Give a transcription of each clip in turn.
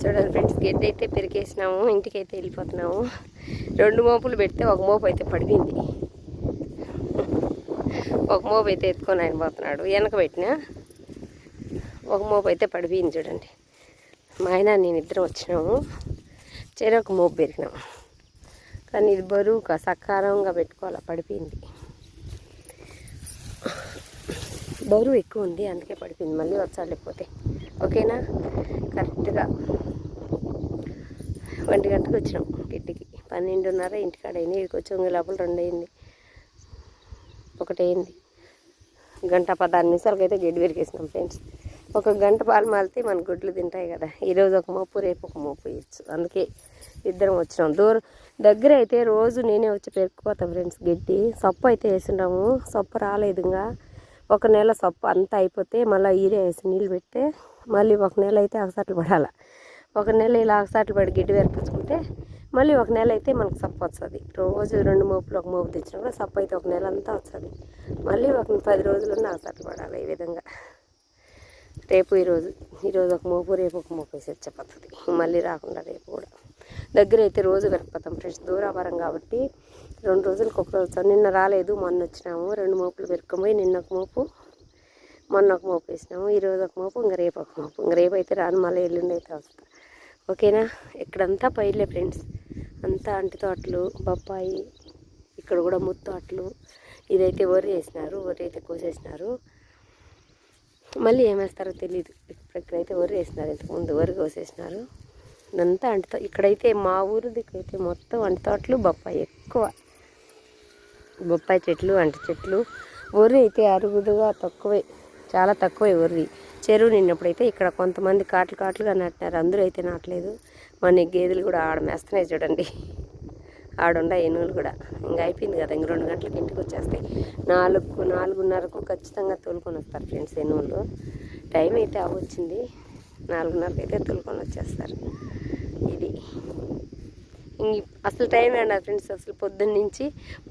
చూడండి ఫ్రెండ్స్, గడ్డి అయితే పెరికేసినాము, ఇంటికైతే వెళ్ళిపోతున్నాము. 2 మోపులు పెడితే ఒక మోపు అయితే పడిపోయింది. ఒక మోపు అయితే ఎత్తుకొని ఆయన పోతున్నాడు. వెనక పెట్టిన ఒక మోపు అయితే పడిపోయింది. చూడండి, మా ఆయన నేను ఇద్దరం వచ్చినాము, చెరొక మోపు పెరిగినాము. కానీ ఇది బరువుగా సకారంగా పెట్టుకోవాలి, పడిపోయింది. బరువు ఎక్కువ ఉంది, అందుకే పడిపోయింది. మళ్ళీ వచ్చాడు లేకపోతే. ఓకేనా? కరెక్ట్గా 1 గంటకు వచ్చినాం గిడ్డికి. 12:30 ఇంటికాడ అయింది. ఇక్కడికి వచ్చి లోపల 2 అయింది, 1 అయింది. 1:15 నిమిషాలకి అయితే గడ్డి పెరికేసినాం ఫ్రెండ్స్. 1 గంట పాలు మాలితే మన గుడ్లు తింటాయి కదా. ఈరోజు ఒక మోపు, రేపు ఒక మోపు ఇచ్చు. అందుకే ఇద్దరం వచ్చినాం. దగ్గర అయితే రోజు నేనే వచ్చి పెరుక్కుపోతాం ఫ్రెండ్స్. గడ్డి సొప్పు అయితే వేసినాము, సొప్పు రాలేదు. ఇంకా 1 నెల సొప్పు అంతా అయిపోతే మళ్ళీ ఈరే వేసి నీళ్ళు పెడితే మళ్ళీ 1 నెల అయితే అగసాట్లు పడాలి. 1 నెల ఇలా అగసాట్లు పడి గిడ్డి పెరిపించుకుంటే మళ్ళీ 1 నెల అయితే మనకు సొప్పు వస్తుంది. రోజు 2 మోపులు 1 మోపు తెచ్చినా కూడా సొప్పు అయితే 1 నెల అంతా వస్తుంది. మళ్ళీ 10 రోజులన్నా అగసాట్లు పడాలి. ఈ విధంగా రేపు ఈరోజు 1 మోపు, రేపు 1 మోపు వేసి వచ్చేపోతుంది. మళ్ళీ రాకుండా రేపు కూడా. దగ్గర అయితే రోజు పెరిగిపోతాం ఫ్రెండ్స్. దూరాభారం కాబట్టి 2 రోజులకు 1 రోజు. నిన్న రాలేదు, మొన్న వచ్చినాము. 2 మోపులు పెరుక్కొని నిన్న 1 మోపు, మొన్న 1 మోపు వేసినాము. ఈరోజు 1 మోపు, ఇంక రేపు 1 మోపు. ఇంక రేపు అయితే రాను, మళ్ళీ ఎల్లుండి అయితే వస్తా. ఓకేనా? ఇక్కడంతా పైర్లే ఫ్రెండ్స్, అంతా అంటి తోటలు, బొప్పాయి, ఇక్కడ కూడా ముత్తి తోటలు. ఇదైతే వరి వేసినారు, వరి అయితే కోసేసినారు. మళ్ళీ ఏమేస్తారో తెలియదు. ఇక్కడైతే వరి వేసినారు, ఇంతకుముందు వరి కోసేసినారు. ఇదంతా ఇక్కడైతే మా ఊరు దిక్కైతే మొత్తం అంటి తోటలు, బొప్పాయి ఎక్కువ. బొప్పాయి చెట్లు, అంటి చెట్లు. వరి అయితే అరుగుదుగా తక్కువే, చాలా తక్కువే వరి. చెరువు నిన్నప్పుడైతే ఇక్కడ కొంతమంది కాట్లుగా నాటినారు, అందరూ అయితే నాటలేదు. మన గేదెలు కూడా ఆడ మేస్తున్నాయి చూడండి. ఆడుండ ఎనుగులు కూడా. ఇంకా అయిపోయింది కదా, ఇంక 2 గంటలకు ఇంటికి వచ్చేస్తాయి. 4:30కు ఖచ్చితంగా తోలుకొని వస్తారు ఫ్రెండ్స్ ఎనుగులు. టైం అయితే అవచ్చింది, 4:30కి అయితే తోలుకొని వచ్చేస్తారు. ఇది అసలు టైం ఏంటి ఫ్రెండ్స్. అసలు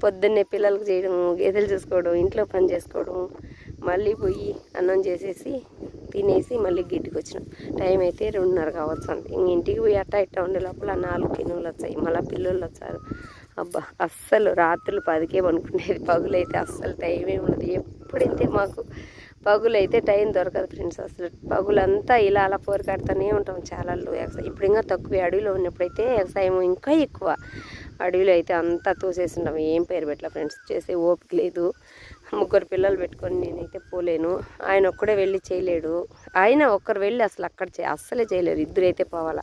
పొద్దున్నే పిల్లలకు చేయడం, గేదెలు చూసుకోవడం, ఇంట్లో పని చేసుకోవడం, మళ్ళీ పోయి అన్నం చేసేసి తినేసి మళ్ళీ గిడ్డికి వచ్చినాం. టైం అయితే 2:30 కావచ్చు. ఇంక ఇంటికి పోయి అట్టా ఉండే లోపల 4 ఎనుగులు వచ్చాయి, మళ్ళీ పిల్లలు వచ్చారు. అబ్బా, అస్సలు రాత్రులు 10కే పనుకునేది. పగులైతే అస్సలు టైమే ఉండదు. ఎప్పుడైతే మాకు పగులైతే టైం దొరకదు ఫ్రెండ్స్. అసలు పగులంతా అలా పోరుకాడుతూనే ఉంటాం చాలాళ్ళు. ఇప్పుడు ఇంకా తక్కువ. అడవిలో ఉన్నప్పుడైతే వ్యవసాయం ఇంకా ఎక్కువ. అడవిలో అయితే అంతా తోసేస్తున్నాం. ఏం పేరు పెట్టలే ఫ్రెండ్స్, చేసే ఓపిక లేదు. 3 పిల్లలు పెట్టుకొని నేనైతే పోలేను. ఆయన ఒక్కడే వెళ్ళి చేయలేడు. ఆయన ఒక్కరు వెళ్ళి అసలు అక్కడ అస్సలే చేయలేరు. 2 అయితే పోవాలా.